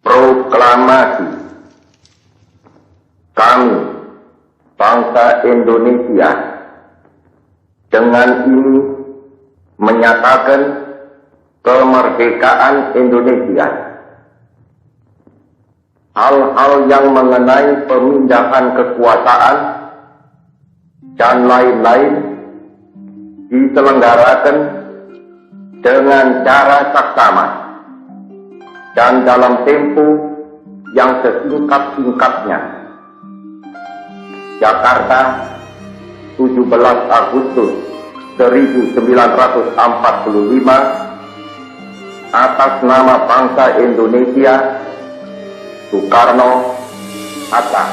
Proklamasi. Kami, bangsa Indonesia, dengan ini menyatakan kemerdekaan Indonesia. Hal-hal yang mengenai pemindahan kekuasaan dan lain-lain diselenggarakan dengan cara saksama dan dalam tempo yang sesingkat-singkatnya. Jakarta, 17 Agustus 1945, atas nama bangsa Indonesia, Soekarno, Hatta.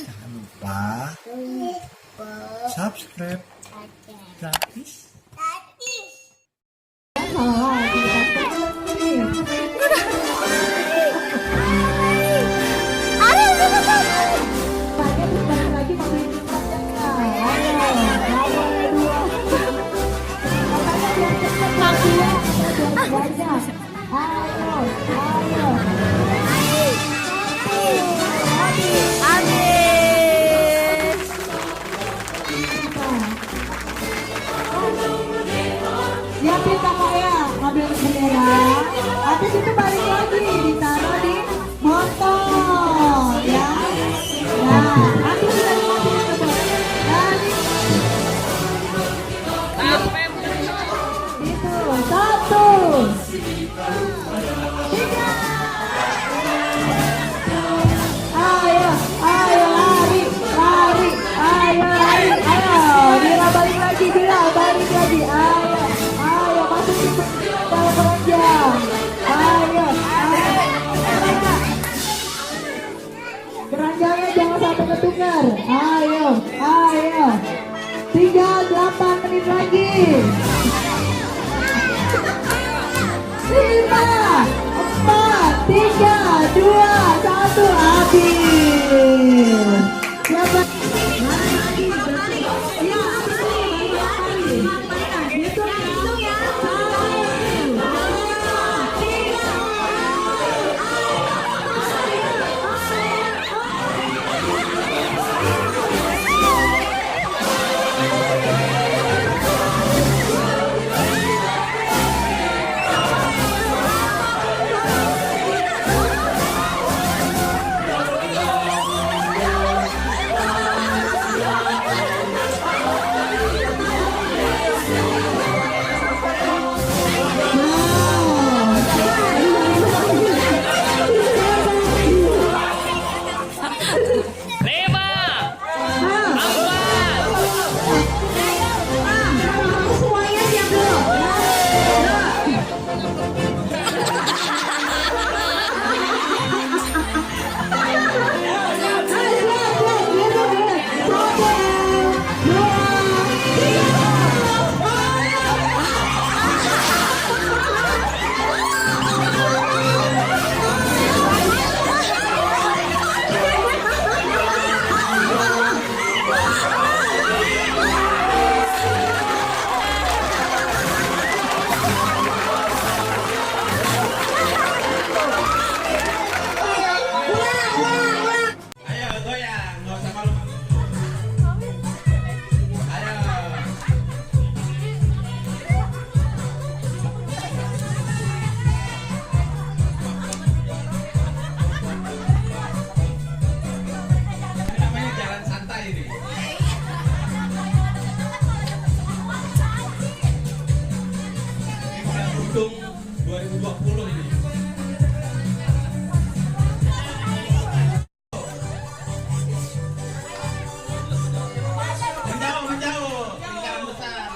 Jangan lupa subscribe gratis. Siapin kakak ya, ngambil bendera. Habis itu balik lagi, ditaruh di motor, ya. Nah, nanti sudah dimasukin ke motor. Itu, 1, 3. Ayo, lari, ayo, Dira balik lagi, ayo, masukin dalam keranjang, ayo, keranjangnya jangan sampai ketukar, ayo, tinggal 8 menit lagi, 5, 4, 3, 2, 1, habis. Siapa? Bandung 2020 ini. Menjauh, lingkaran besar.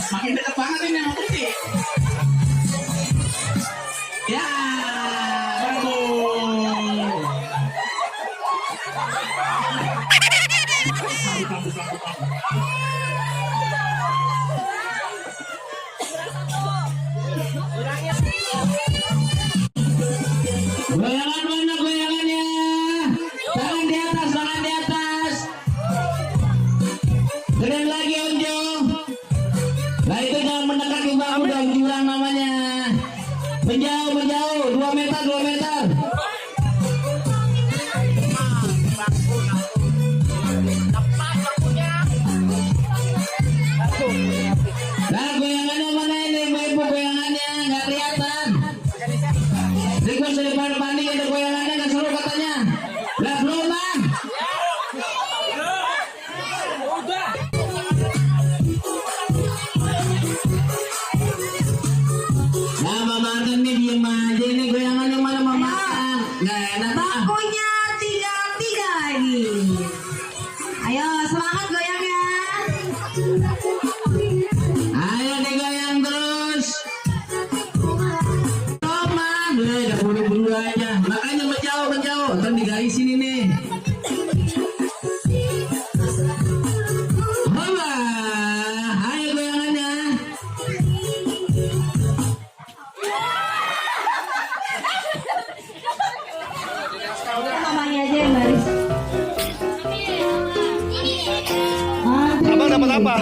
Makin dekat banget ini sama Putih. Ya. Goyangan mana goyangannya? Tangan di atas, tangan di atas. Keren lagi Om Jo. Nah itu jangan mendekat ke bawah dong, curang namanya. Menjauh, menjauh, 2 meter, 2 meter. Nah goyangannya mana ini, ibu goyangannya nggak kelihatan. Request dari para banding ada goyangannya nggak seru katanya. Lah belum bang. Nah mama Anton nih diem aja ini goyangannya mana mama Anton. Nggak enak. Bakunya tinggal 3 lagi. Ayo semangat goyangnya. Ayo digoyang terus. Roman, udah buru-buru aja. Makanya menjauh, menjauh. Ntar digaris sini nih. Hola, ayo goyangannya. Mamanya aja yang baris. Abang dapat apa?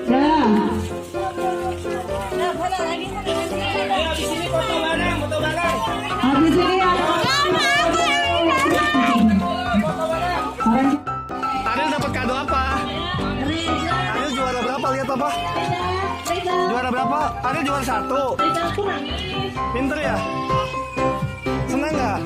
Ya. Habis ini ya. Ariel dapat kado apa? Ariel juara berapa? Lihat apa? Juara berapa? Ariel juara 1. Pinter ya? Senang nggak?